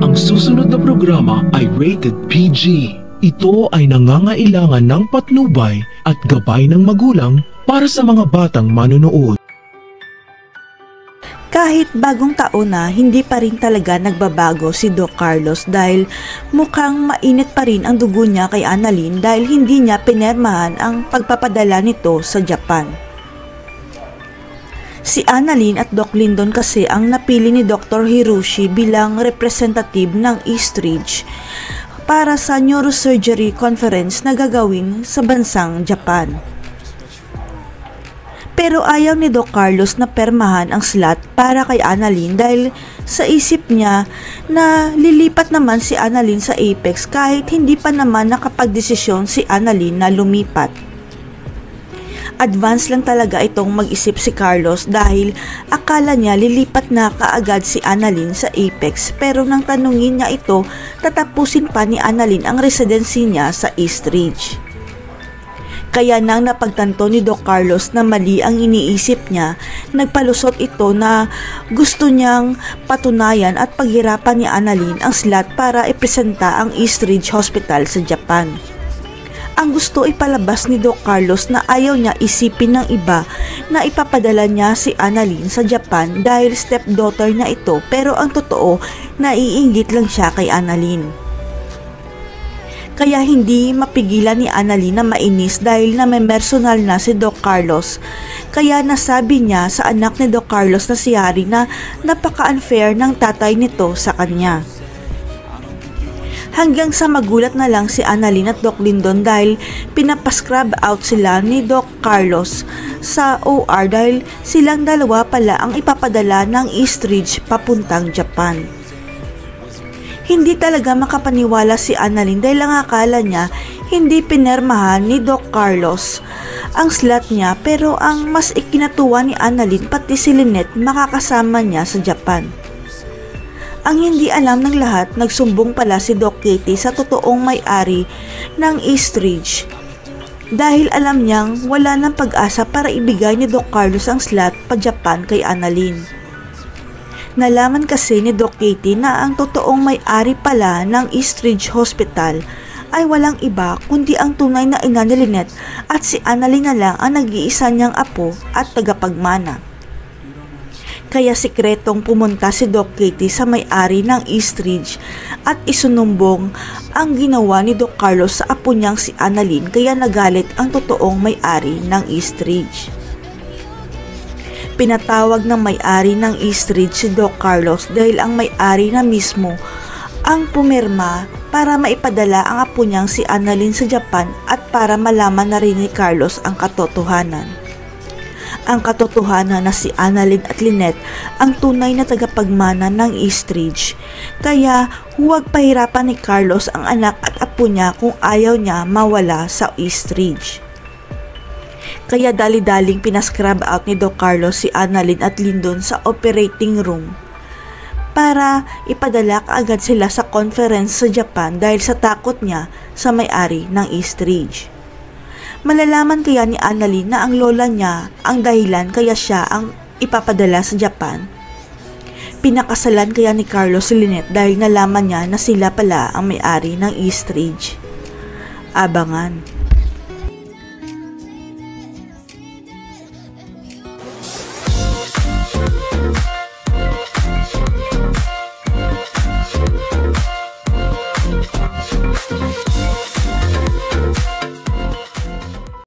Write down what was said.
Ang susunod na programa ay rated PG. Ito ay nangangailangan ng patnubay at gabay ng magulang para sa mga batang manonood. Kahit bagong taon na, hindi pa rin talaga nagbabago si Doc Carlos dahil mukhang mainit pa rin ang dugo niya kay Annalyn dahil hindi niya pinermahan ang pagpapadala nito sa Japan. Si Annalyn at Doc Lyndon kasi ang napili ni Dr. Hiroshi bilang representative ng Eastridge para sa neurosurgery conference na gagawin sa bansang Japan. Pero ayaw ni Doc Carlos na permahan ang slot para kay Annalyn dahil sa isip niya na lilipat naman si Annalyn sa Apex kahit hindi pa naman nakapagdesisyon si Annalyn na lumipat. Advance lang talaga itong mag-isip si Carlos dahil akala niya lilipat na kaagad si Annalyn sa Apex pero nang tanungin niya ito, tatapusin pa ni Annalyn ang residency niya sa Eastridge. Kaya nang napagtanto ni Doc Carlos na mali ang iniisip niya, nagpalusot ito na gusto niyang patunayan at paghirapan ni Annalyn ang slot para ipresenta ang Eastridge Hospital sa Japan. Ang gusto ipalabas ni Doc Carlos na ayaw niya isipin ng iba na ipapadala niya si Annalyn sa Japan dahil stepdaughter niya ito pero ang totoo, naiinggit lang siya kay Annalyn. Kaya hindi mapigilan ni Annalyn na mainis dahil namemersonal na si Doc Carlos. Kaya nasabi niya sa anak ni Doc Carlos na si Harry na napaka-unfair ng tatay nito sa kanya. Hanggang sa magulat na lang si Annalyn at Doc Lyndon dahil pinapascrub out sila ni Doc Carlos sa OR dahil silang dalawa pala ang ipapadala ng Eastridge papuntang Japan. Hindi talaga makapaniwala si Annalyn dahil ang akala niya hindi pinermahan ni Doc Carlos ang slot niya pero ang mas ikinatuwa ni Annalyn pati si Lynette makakasama niya sa Japan. Ang hindi alam ng lahat, nagsumbong pala si Doc Katie sa totoong may-ari ng Eastridge dahil alam niyang wala ng pag-asa para ibigay ni Doc Carlos ang slot pa Japan kay Annalyn. Nalaman kasi ni Doc Katie na ang totoong may-ari pala ng Eastridge Hospital ay walang iba kundi ang tunay na ina ni Lynette at si Annalyn na lang ang nag-iisa niyang apo at tagapagmana. Kaya sikretong pumunta si Doc Katie sa may-ari ng Eastridge at isunumbong ang ginawa ni Doc Carlos sa apo niyang si Annalyn kaya nagalit ang totoong may-ari ng Eastridge. Pinatawag ng may-ari ng Eastridge si Doc Carlos dahil ang may-ari na mismo ang pumirma para maipadala ang apo niyang si Annalyn sa Japan at para malaman na rin ni Carlos ang katotohanan. Ang katotohanan na si Annalyn at Lynette ang tunay na tagapagmana ng Eastridge. Kaya huwag pahirapan ni Carlos ang anak at apo niya kung ayaw niya mawala sa Eastridge. Kaya dali-daling pinascrub out ni Doc Carlos si Annalyn at Lyndon sa operating room para ipadala kaagad sila sa conference sa Japan dahil sa takot niya sa may-ari ng Eastridge. Malalaman kaya ni Annalyn na ang lola niya ang dahilan kaya siya ang ipapadala sa Japan? Pinakasalan kaya ni Carlos si Lynette dahil nalaman niya na sila pala ang may-ari ng Eastridge? Abangan.